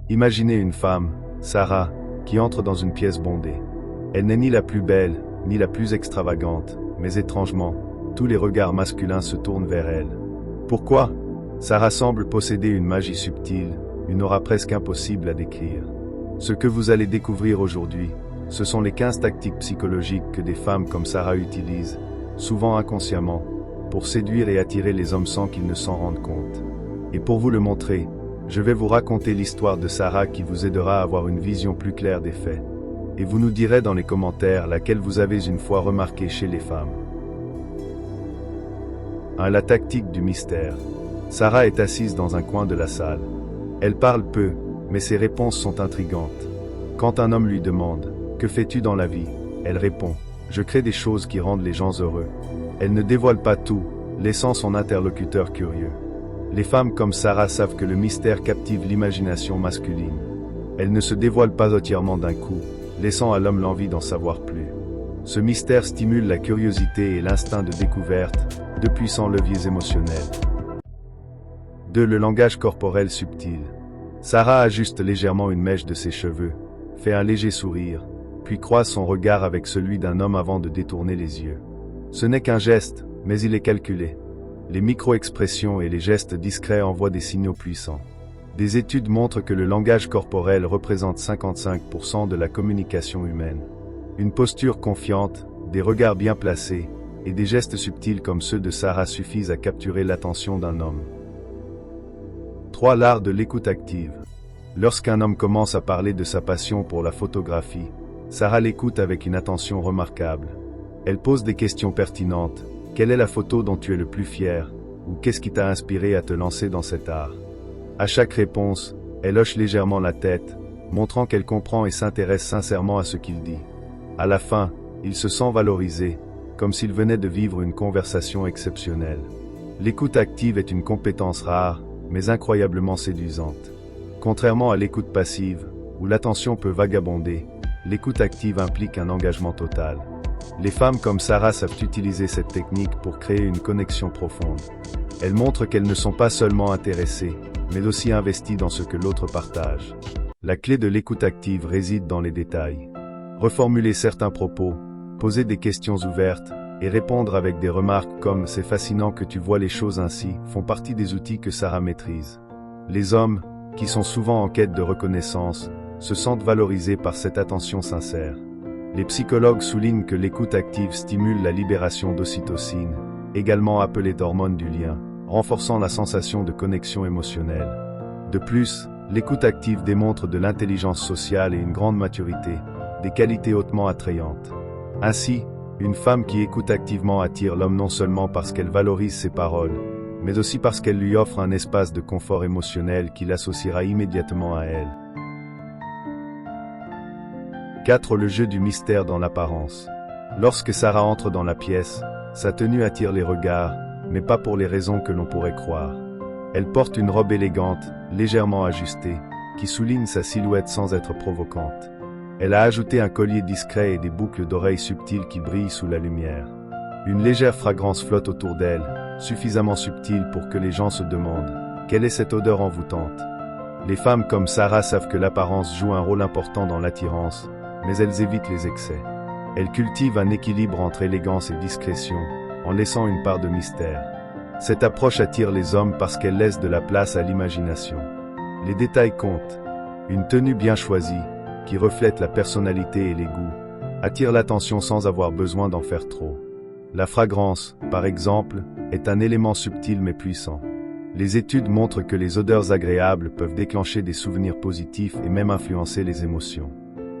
Imaginez une femme, Sarah, qui entre dans une pièce bondée. Elle n'est ni la plus belle, ni la plus extravagante, mais étrangement, tous les regards masculins se tournent vers elle. Pourquoi? Sarah semble posséder une magie subtile, une aura presque impossible à décrire. Ce que vous allez découvrir aujourd'hui, ce sont les 15 tactiques psychologiques que des femmes comme Sarah utilisent, souvent inconsciemment, pour séduire et attirer les hommes sans qu'ils ne s'en rendent compte. Et pour vous le montrer, je vais vous raconter l'histoire de Sarah qui vous aidera à avoir une vision plus claire des faits. Et vous nous direz dans les commentaires laquelle vous avez une fois remarqué chez les femmes. 1. La tactique du mystère. Sarah est assise dans un coin de la salle. Elle parle peu, mais ses réponses sont intrigantes. Quand un homme lui demande « Que fais-tu dans la vie ?», elle répond « Je crée des choses qui rendent les gens heureux ». Elle ne dévoile pas tout, laissant son interlocuteur curieux. Les femmes comme Sarah savent que le mystère captive l'imagination masculine. Elle ne se dévoile pas entièrement d'un coup, laissant à l'homme l'envie d'en savoir plus. Ce mystère stimule la curiosité et l'instinct de découverte, de puissants leviers émotionnels. 2. Le langage corporel subtil. Sarah ajuste légèrement une mèche de ses cheveux, fait un léger sourire, puis croise son regard avec celui d'un homme avant de détourner les yeux. Ce n'est qu'un geste, mais il est calculé. Les micro-expressions et les gestes discrets envoient des signaux puissants. Des études montrent que le langage corporel représente 55% de la communication humaine. Une posture confiante, des regards bien placés, et des gestes subtils comme ceux de Sarah suffisent à capturer l'attention d'un homme. 3. L'art de l'écoute active. Lorsqu'un homme commence à parler de sa passion pour la photographie, Sarah l'écoute avec une attention remarquable. Elle pose des questions pertinentes. Quelle est la photo dont tu es le plus fier? Ou qu'est-ce qui t'a inspiré à te lancer dans cet art? À chaque réponse, elle hoche légèrement la tête, montrant qu'elle comprend et s'intéresse sincèrement à ce qu'il dit. À la fin, il se sent valorisé, comme s'il venait de vivre une conversation exceptionnelle. L'écoute active est une compétence rare, mais incroyablement séduisante. Contrairement à l'écoute passive, où l'attention peut vagabonder, l'écoute active implique un engagement total. Les femmes comme Sarah savent utiliser cette technique pour créer une connexion profonde. Elles montrent qu'elles ne sont pas seulement intéressées, mais aussi investies dans ce que l'autre partage. La clé de l'écoute active réside dans les détails. Reformuler certains propos, poser des questions ouvertes, et répondre avec des remarques comme « c'est fascinant que tu vois les choses ainsi » font partie des outils que Sarah maîtrise. Les hommes, qui sont souvent en quête de reconnaissance, se sentent valorisés par cette attention sincère. Les psychologues soulignent que l'écoute active stimule la libération d'ocytocine, également appelée d'hormone du lien, renforçant la sensation de connexion émotionnelle. De plus, l'écoute active démontre de l'intelligence sociale et une grande maturité, des qualités hautement attrayantes. Ainsi, une femme qui écoute activement attire l'homme non seulement parce qu'elle valorise ses paroles, mais aussi parce qu'elle lui offre un espace de confort émotionnel qui l'associera immédiatement à elle. 4. Le jeu du mystère dans l'apparence. Lorsque Sarah entre dans la pièce, sa tenue attire les regards, mais pas pour les raisons que l'on pourrait croire. Elle porte une robe élégante, légèrement ajustée, qui souligne sa silhouette sans être provocante. Elle a ajouté un collier discret et des boucles d'oreilles subtiles qui brillent sous la lumière. Une légère fragrance flotte autour d'elle, suffisamment subtile pour que les gens se demandent « Quelle est cette odeur envoûtante ?» Les femmes comme Sarah savent que l'apparence joue un rôle important dans l'attirance, mais elles évitent les excès. Elles cultivent un équilibre entre élégance et discrétion, en laissant une part de mystère. Cette approche attire les hommes parce qu'elle laisse de la place à l'imagination. Les détails comptent. Une tenue bien choisie, qui reflète la personnalité et les goûts, attire l'attention sans avoir besoin d'en faire trop. La fragrance, par exemple, est un élément subtil mais puissant. Les études montrent que les odeurs agréables peuvent déclencher des souvenirs positifs et même influencer les émotions.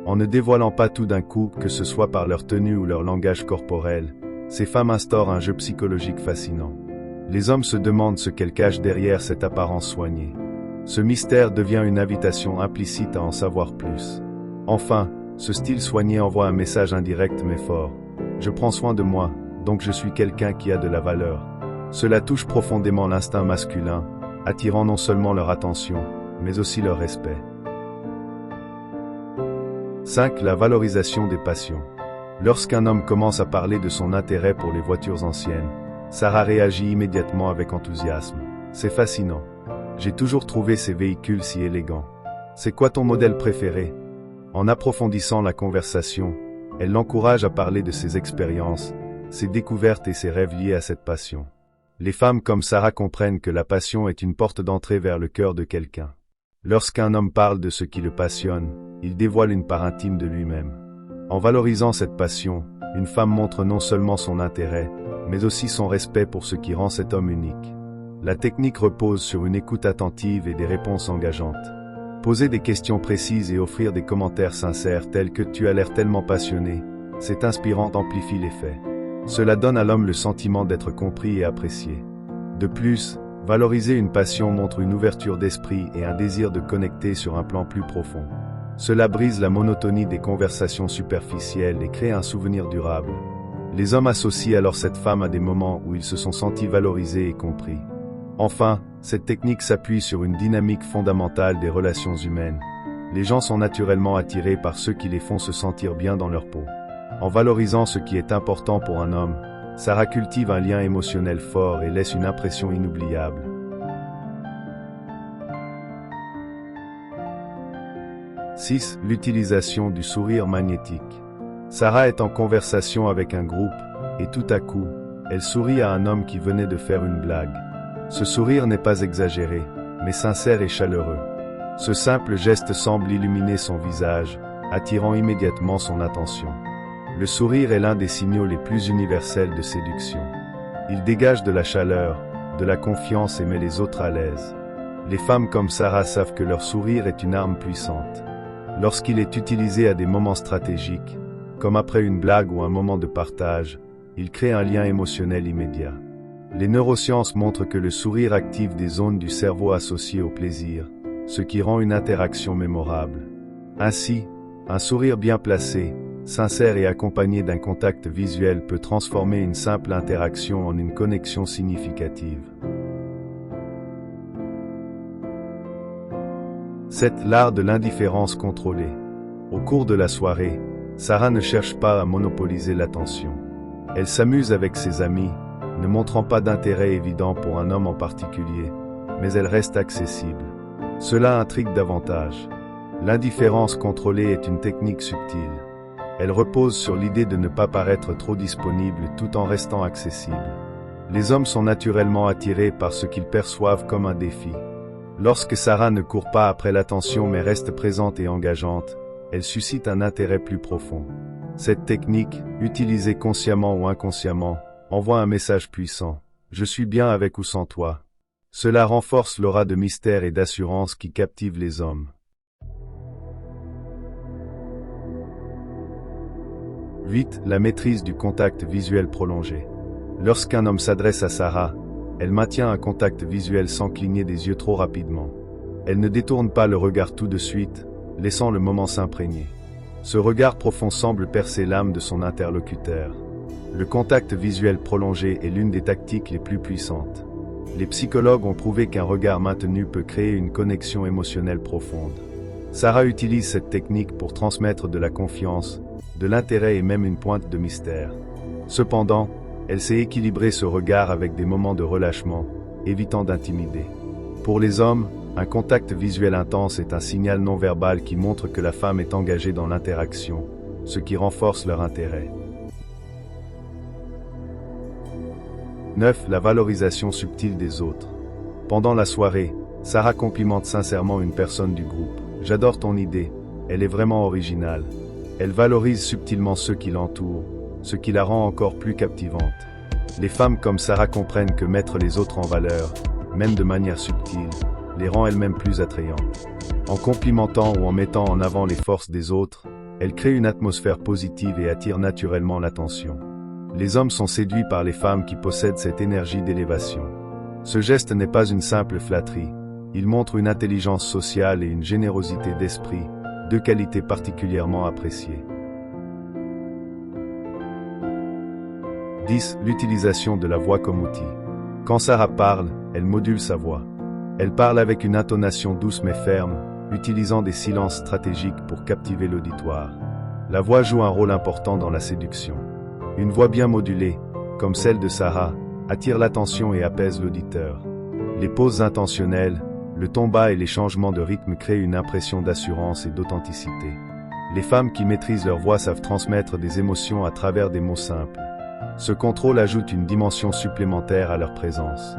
En ne dévoilant pas tout d'un coup, que ce soit par leur tenue ou leur langage corporel, ces femmes instaurent un jeu psychologique fascinant. Les hommes se demandent ce qu'elles cachent derrière cette apparence soignée. Ce mystère devient une invitation implicite à en savoir plus. Enfin, ce style soigné envoie un message indirect mais fort. Je prends soin de moi, donc je suis quelqu'un qui a de la valeur. Cela touche profondément l'instinct masculin, attirant non seulement leur attention, mais aussi leur respect. 5. La valorisation des passions. Lorsqu'un homme commence à parler de son intérêt pour les voitures anciennes, Sarah réagit immédiatement avec enthousiasme. C'est fascinant. J'ai toujours trouvé ces véhicules si élégants. C'est quoi ton modèle préféré? En approfondissant la conversation, elle l'encourage à parler de ses expériences, ses découvertes et ses rêves liés à cette passion. Les femmes comme Sarah comprennent que la passion est une porte d'entrée vers le cœur de quelqu'un. Lorsqu'un homme parle de ce qui le passionne, il dévoile une part intime de lui-même. En valorisant cette passion, une femme montre non seulement son intérêt, mais aussi son respect pour ce qui rend cet homme unique. La technique repose sur une écoute attentive et des réponses engageantes. Poser des questions précises et offrir des commentaires sincères tels que « tu as l'air tellement passionné », c'est inspirant, amplifie l'effet. Cela donne à l'homme le sentiment d'être compris et apprécié. De plus, valoriser une passion montre une ouverture d'esprit et un désir de connecter sur un plan plus profond. Cela brise la monotonie des conversations superficielles et crée un souvenir durable. Les hommes associent alors cette femme à des moments où ils se sont sentis valorisés et compris. Enfin, cette technique s'appuie sur une dynamique fondamentale des relations humaines. Les gens sont naturellement attirés par ceux qui les font se sentir bien dans leur peau. En valorisant ce qui est important pour un homme, Sarah cultive un lien émotionnel fort et laisse une impression inoubliable. « 6. L'utilisation du sourire magnétique. Sarah est en conversation avec un groupe, et tout à coup, elle sourit à un homme qui venait de faire une blague. Ce sourire n'est pas exagéré, mais sincère et chaleureux. Ce simple geste semble illuminer son visage, attirant immédiatement son attention. Le sourire est l'un des signaux les plus universels de séduction. Il dégage de la chaleur, de la confiance et met les autres à l'aise. Les femmes comme Sarah savent que leur sourire est une arme puissante. Lorsqu'il est utilisé à des moments stratégiques, comme après une blague ou un moment de partage, il crée un lien émotionnel immédiat. Les neurosciences montrent que le sourire active des zones du cerveau associées au plaisir, ce qui rend une interaction mémorable. Ainsi, un sourire bien placé, sincère et accompagné d'un contact visuel peut transformer une simple interaction en une connexion significative. 7. L'art de l'indifférence contrôlée. Au cours de la soirée, Sarah ne cherche pas à monopoliser l'attention. Elle s'amuse avec ses amis, ne montrant pas d'intérêt évident pour un homme en particulier, mais elle reste accessible. Cela intrigue davantage. L'indifférence contrôlée est une technique subtile. Elle repose sur l'idée de ne pas paraître trop disponible tout en restant accessible. Les hommes sont naturellement attirés par ce qu'ils perçoivent comme un défi. Lorsque Sarah ne court pas après l'attention mais reste présente et engageante, elle suscite un intérêt plus profond. Cette technique, utilisée consciemment ou inconsciemment, envoie un message puissant. Je suis bien avec ou sans toi. Cela renforce l'aura de mystère et d'assurance qui captive les hommes. 8. La maîtrise du contact visuel prolongé. Lorsqu'un homme s'adresse à Sarah, elle maintient un contact visuel sans cligner des yeux trop rapidement. Elle ne détourne pas le regard tout de suite, laissant le moment s'imprégner. Ce regard profond semble percer l'âme de son interlocuteur. Le contact visuel prolongé est l'une des tactiques les plus puissantes. Les psychologues ont prouvé qu'un regard maintenu peut créer une connexion émotionnelle profonde. Sarah utilise cette technique pour transmettre de la confiance, de l'intérêt et même une pointe de mystère. Cependant, elle sait équilibrer ce regard avec des moments de relâchement, évitant d'intimider. Pour les hommes, un contact visuel intense est un signal non-verbal qui montre que la femme est engagée dans l'interaction, ce qui renforce leur intérêt. 9. La valorisation subtile des autres. Pendant la soirée, Sarah complimente sincèrement une personne du groupe. « J'adore ton idée, elle est vraiment originale. » Elle valorise subtilement ceux qui l'entourent, ce qui la rend encore plus captivante. Les femmes comme Sarah comprennent que mettre les autres en valeur, même de manière subtile, les rend elles-mêmes plus attrayantes. En complimentant ou en mettant en avant les forces des autres, elle crée une atmosphère positive et attire naturellement l'attention. Les hommes sont séduits par les femmes qui possèdent cette énergie d'élévation. Ce geste n'est pas une simple flatterie, il montre une intelligence sociale et une générosité d'esprit, deux qualités particulièrement appréciées. 10. L'utilisation de la voix comme outil. Quand Sarah parle, elle module sa voix. Elle parle avec une intonation douce mais ferme, utilisant des silences stratégiques pour captiver l'auditoire. La voix joue un rôle important dans la séduction. Une voix bien modulée, comme celle de Sarah, attire l'attention et apaise l'auditeur. Les pauses intentionnelles, Le ton bas et les changements de rythme créent une impression d'assurance et d'authenticité. Les femmes qui maîtrisent leur voix savent transmettre des émotions à travers des mots simples. Ce contrôle ajoute une dimension supplémentaire à leur présence.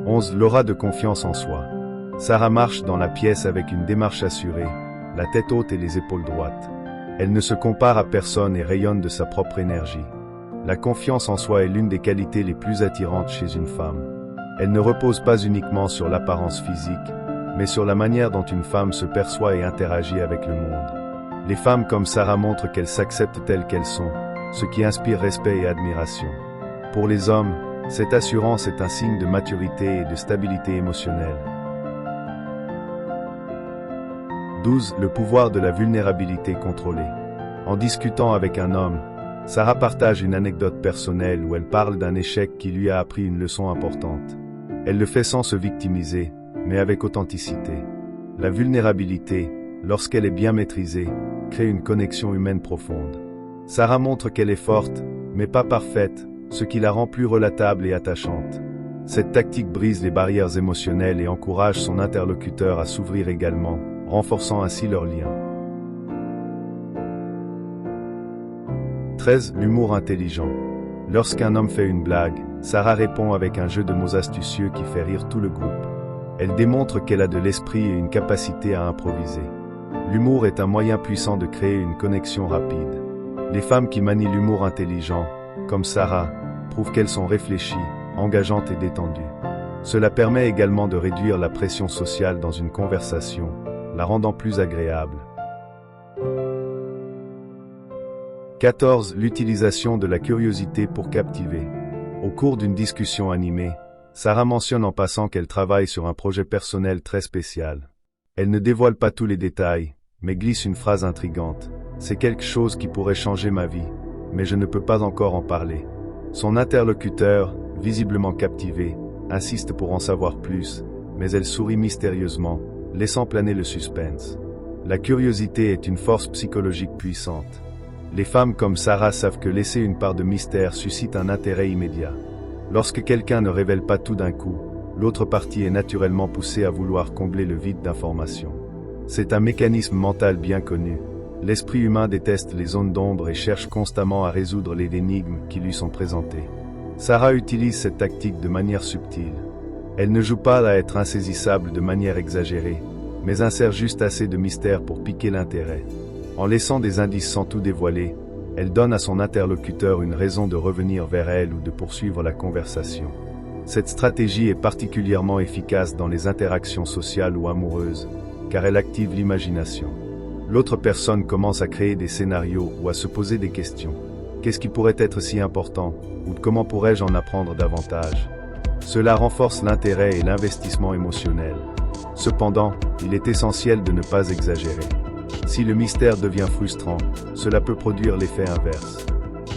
11. L'aura de confiance en soi. Sarah marche dans la pièce avec une démarche assurée, la tête haute et les épaules droites. Elle ne se compare à personne et rayonne de sa propre énergie. La confiance en soi est l'une des qualités les plus attirantes chez une femme. Elle ne repose pas uniquement sur l'apparence physique, mais sur la manière dont une femme se perçoit et interagit avec le monde. Les femmes comme Sarah montrent qu'elles s'acceptent telles qu'elles sont, ce qui inspire respect et admiration. Pour les hommes, cette assurance est un signe de maturité et de stabilité émotionnelle. 12. Le pouvoir de la vulnérabilité contrôlée. En discutant avec un homme, Sarah partage une anecdote personnelle où elle parle d'un échec qui lui a appris une leçon importante. Elle le fait sans se victimiser, mais avec authenticité. La vulnérabilité, lorsqu'elle est bien maîtrisée, crée une connexion humaine profonde. Sarah montre qu'elle est forte, mais pas parfaite, ce qui la rend plus relatable et attachante. Cette tactique brise les barrières émotionnelles et encourage son interlocuteur à s'ouvrir également, renforçant ainsi leur lien. 13. L'humour intelligent. Lorsqu'un homme fait une blague, Sarah répond avec un jeu de mots astucieux qui fait rire tout le groupe. Elle démontre qu'elle a de l'esprit et une capacité à improviser. L'humour est un moyen puissant de créer une connexion rapide. Les femmes qui manient l'humour intelligent, comme Sarah, prouvent qu'elles sont réfléchies, engageantes et détendues. Cela permet également de réduire la pression sociale dans une conversation, la rendant plus agréable. 14. L'utilisation de la curiosité pour captiver. Au cours d'une discussion animée, Sarah mentionne en passant qu'elle travaille sur un projet personnel très spécial. Elle ne dévoile pas tous les détails, mais glisse une phrase intrigante. C'est quelque chose qui pourrait changer ma vie, mais je ne peux pas encore en parler. Son interlocuteur, visiblement captivé, insiste pour en savoir plus, mais elle sourit mystérieusement, laissant planer le suspense. La curiosité est une force psychologique puissante. Les femmes comme Sarah savent que laisser une part de mystère suscite un intérêt immédiat. Lorsque quelqu'un ne révèle pas tout d'un coup, l'autre partie est naturellement poussée à vouloir combler le vide d'information. C'est un mécanisme mental bien connu. L'esprit humain déteste les zones d'ombre et cherche constamment à résoudre les énigmes qui lui sont présentées. Sarah utilise cette tactique de manière subtile. Elle ne joue pas à être insaisissable de manière exagérée, mais insère juste assez de mystère pour piquer l'intérêt. En laissant des indices sans tout dévoiler, elle donne à son interlocuteur une raison de revenir vers elle ou de poursuivre la conversation. Cette stratégie est particulièrement efficace dans les interactions sociales ou amoureuses, car elle active l'imagination. L'autre personne commence à créer des scénarios ou à se poser des questions. Qu'est-ce qui pourrait être si important, ou comment pourrais-je en apprendre davantage? Cela renforce l'intérêt et l'investissement émotionnel. Cependant, il est essentiel de ne pas exagérer. Si le mystère devient frustrant, cela peut produire l'effet inverse.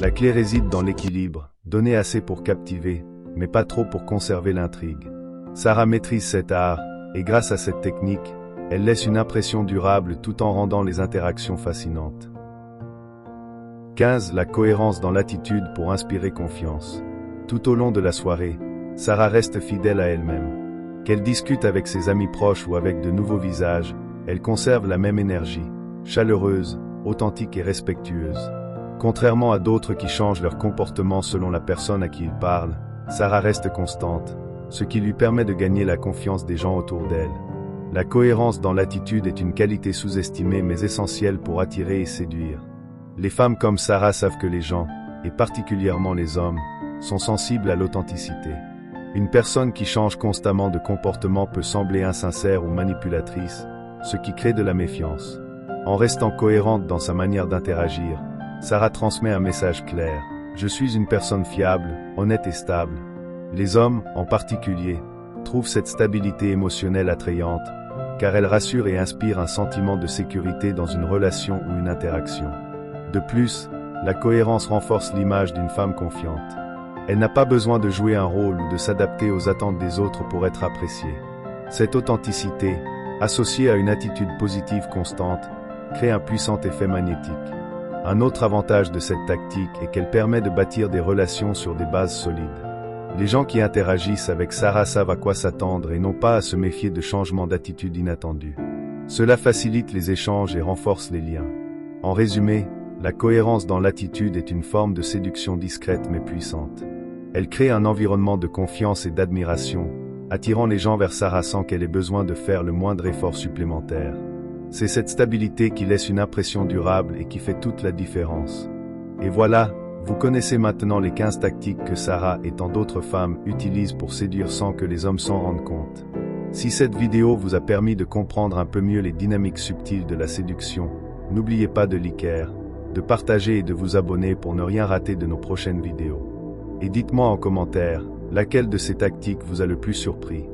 La clé réside dans l'équilibre, donner assez pour captiver, mais pas trop pour conserver l'intrigue. Sarah maîtrise cet art, et grâce à cette technique, elle laisse une impression durable tout en rendant les interactions fascinantes. 15. La cohérence dans l'attitude pour inspirer confiance. Tout au long de la soirée, Sarah reste fidèle à elle-même. Qu'elle discute avec ses amis proches ou avec de nouveaux visages, elle conserve la même énergie, chaleureuse, authentique et respectueuse. Contrairement à d'autres qui changent leur comportement selon la personne à qui ils parlent, Sarah reste constante, ce qui lui permet de gagner la confiance des gens autour d'elle. La cohérence dans l'attitude est une qualité sous-estimée mais essentielle pour attirer et séduire. Les femmes comme Sarah savent que les gens, et particulièrement les hommes, sont sensibles à l'authenticité. Une personne qui change constamment de comportement peut sembler insincère ou manipulatrice, ce qui crée de la méfiance. En restant cohérente dans sa manière d'interagir, Sarah transmet un message clair. Je suis une personne fiable, honnête et stable. Les hommes, en particulier, trouvent cette stabilité émotionnelle attrayante, car elle rassure et inspire un sentiment de sécurité dans une relation ou une interaction. De plus, la cohérence renforce l'image d'une femme confiante. Elle n'a pas besoin de jouer un rôle ou de s'adapter aux attentes des autres pour être appréciée. Cette authenticité, associée à une attitude positive constante, crée un puissant effet magnétique. Un autre avantage de cette tactique est qu'elle permet de bâtir des relations sur des bases solides. Les gens qui interagissent avec Sarah savent à quoi s'attendre et n'ont pas à se méfier de changements d'attitude inattendus. Cela facilite les échanges et renforce les liens. En résumé, la cohérence dans l'attitude est une forme de séduction discrète mais puissante. Elle crée un environnement de confiance et d'admiration, attirant les gens vers Sarah sans qu'elle ait besoin de faire le moindre effort supplémentaire. C'est cette stabilité qui laisse une impression durable et qui fait toute la différence. Et voilà, vous connaissez maintenant les 15 tactiques que Sarah et tant d'autres femmes utilisent pour séduire sans que les hommes s'en rendent compte. Si cette vidéo vous a permis de comprendre un peu mieux les dynamiques subtiles de la séduction, n'oubliez pas de liker, de partager et de vous abonner pour ne rien rater de nos prochaines vidéos. Et dites-moi en commentaire, laquelle de ces tactiques vous a le plus surpris.